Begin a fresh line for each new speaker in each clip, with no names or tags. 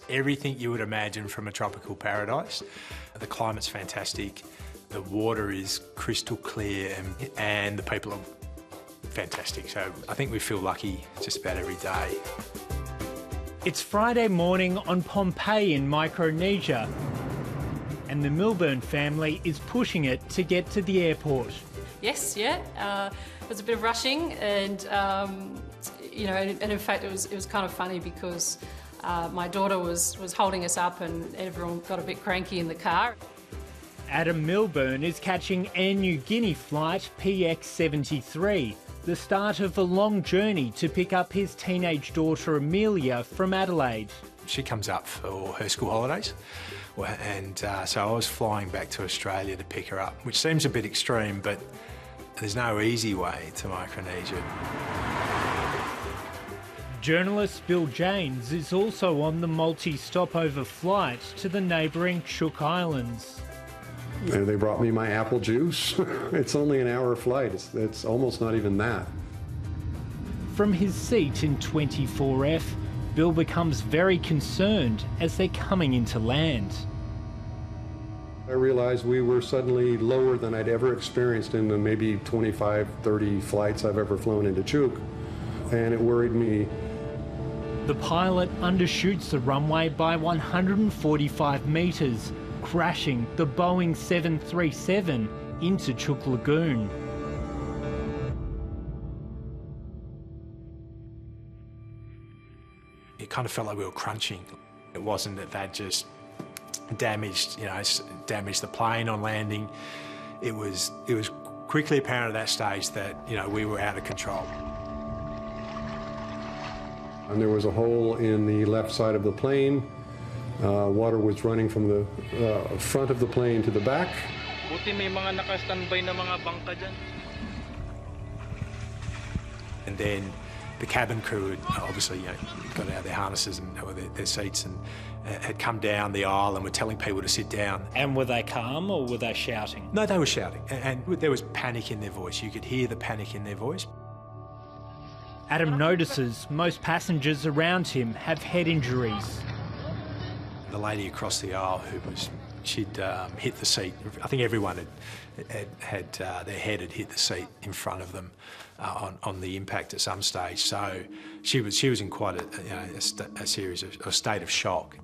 everything you would imagine from a tropical paradise. The climate's fantastic, the water is crystal clear, and the people are fantastic. So I think we feel lucky just about every day.
It's Friday morning on Pompeii in Micronesia, and the Milburn family is pushing it to get to the airport.
Yes, yeah. It was a bit of rushing, and and in fact it was kind of funny because my daughter was holding us up, and everyone got a bit cranky in the car.
Adam Milburn is catching Air Niugini flight PX73, the start of a long journey to pick up his teenage daughter Amelia from Adelaide.
She comes up for her school holidays, and so I was flying back to Australia to pick her up, which seems a bit extreme, but there's no easy way to Micronesia.
Journalist Bill James is also on the multi-stopover flight to the neighbouring Cook Islands.
And they brought me my apple juice. It's only an hour flight. It's almost not even that.
From his seat in 24F, Bill becomes very concerned as they're coming into land.
I realized we were suddenly lower than I'd ever experienced in the maybe 25, 30 flights I've ever flown into Chuuk, and it worried me.
The pilot undershoots the runway by 145 metres, crashing the Boeing 737 into Chuuk Lagoon.
It kind of felt like we were crunching. It wasn't that they'd just damaged the plane on landing. It was quickly apparent at that stage that we were out of control.
And there was a hole in the left side of the plane. Water was running from the front of the plane to the back.
And then the cabin crew had obviously got out their harnesses and their seats and had come down the aisle and were telling people to sit down.
And were they calm or were they shouting?
No, they were shouting, and there was panic in their voice. You could hear the panic in their voice.
Adam notices most passengers around him have head injuries.
The lady across the aisle she'd hit the seat. I think everyone had their head had hit the seat in front of them on the impact at some stage. So she was in quite a state of shock.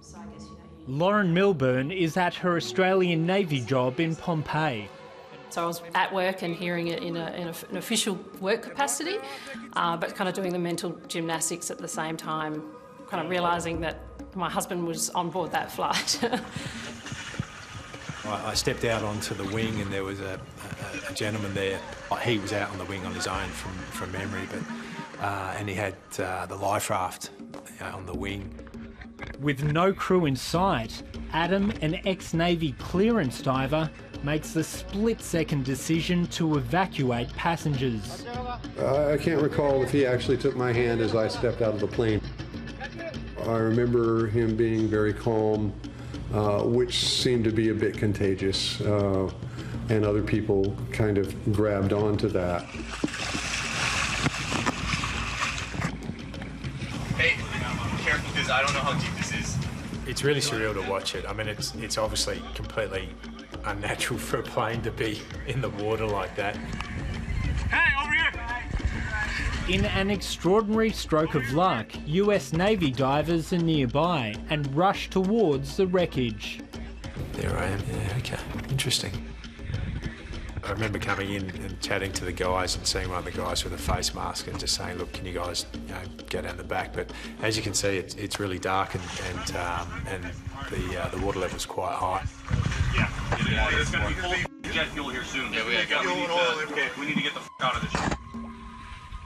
Lauren Milburn is at her Australian Navy job in Pompeii.
So I was at work and hearing it in an official work capacity, but kind of doing the mental gymnastics at the same time, kind of realising that my husband was on board that flight.
I stepped out onto the wing and there was a gentleman there. He was out on the wing on his own from memory, but and he had the life raft on the wing.
With no crew in sight, Adam, an ex-Navy clearance diver, makes the split-second decision to evacuate passengers.
I can't recall if he actually took my hand as I stepped out of the plane. I remember him being very calm, which seemed to be a bit contagious, and other people kind of grabbed onto that.
Hey, careful, because I don't know how deep this is.
It's really surreal to watch it. I mean, it's obviously completely unnatural for a plane to be in the water like that.
Hey, over here!
In an extraordinary stroke of luck, US Navy divers are nearby and rush towards the wreckage.
There I am, yeah, okay, interesting. I remember coming in and chatting to the guys and seeing one of the guys with a face mask and just saying, look, can you guys go down the back? But as you can see, it's really dark and the water level's quite high.
Yeah, there's going to be jet fuel here soon. Yeah, we need to get the out of this shit.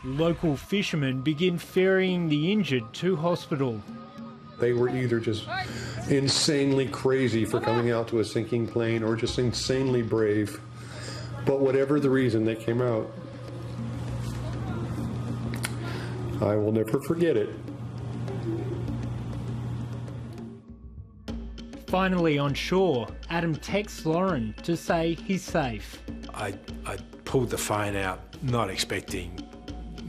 Local fishermen begin ferrying the injured to hospital.
They were either just insanely crazy for coming out to a sinking plane or just insanely brave. But whatever the reason they came out, I will never forget it.
Finally on shore, Adam texts Lauren to say he's safe.
I pulled the phone out, not expecting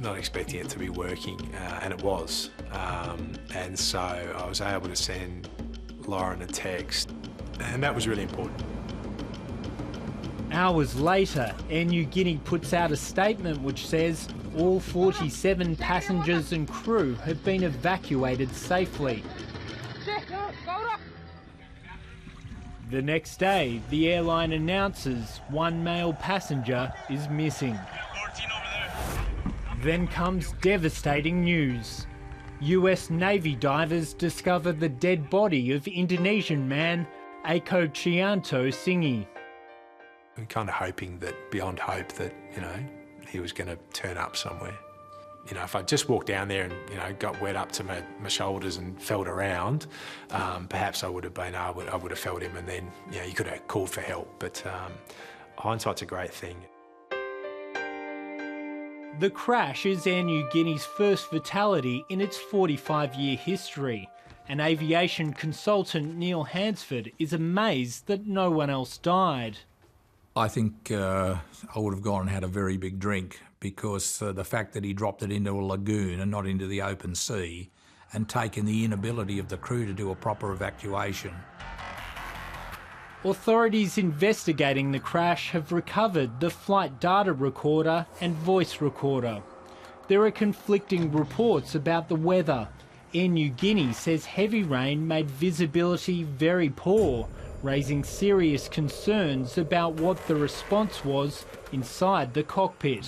it to be working, and it was. And so I was able to send Lauren a text, and that was really important.
Hours later, Air Niugini puts out a statement which says all 47 passengers and crew have been evacuated safely. The next day, the airline announces one male passenger is missing. Then comes devastating news. US Navy divers discover the dead body of Indonesian man Eko Chianto Singi.
We're kind of hoping that, beyond hope, that, you know, he was going to turn up somewhere. You know, if I just walked down there and, you know, got wet up to my shoulders and felt around, perhaps I would have felt him, and then, you know, you could have called for help. But hindsight's a great thing.
The crash is Air Niugini's first fatality in its 45-year history, and aviation consultant Neil Hansford is amazed that no one else died.
I think I would have gone and had a very big drink, because the fact that he dropped it into a lagoon and not into the open sea, and taken the inability of the crew to do a proper evacuation.
Authorities investigating the crash have recovered the flight data recorder and voice recorder. There are conflicting reports about the weather. Air Niugini says heavy rain made visibility very poor, raising serious concerns about what the response was inside the cockpit.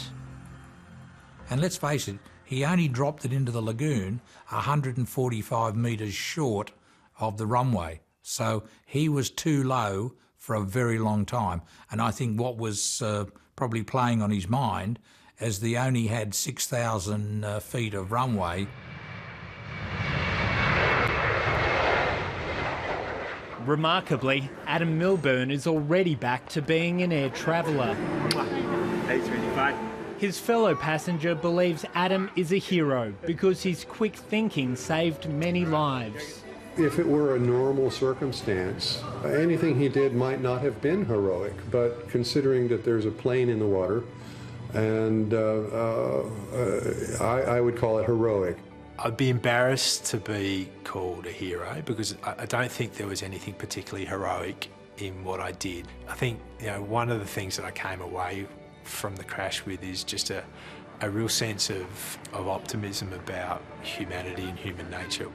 And let's face it, he only dropped it into the lagoon 145 metres short of the runway. So he was too low for a very long time. And I think what was probably playing on his mind, as they only had 6,000 feet of runway.
Remarkably, Adam Milburn is already back to being an air traveller. His fellow passenger believes Adam is a hero because his quick thinking saved many lives.
If it were a normal circumstance, anything he did might not have been heroic, but considering that there's a plane in the water, and I would call it heroic.
I'd be embarrassed to be called a hero, because I don't think there was anything particularly heroic in what I did. I think, you know, one of the things that I came away from the crash with is just a real sense of optimism about humanity and human nature.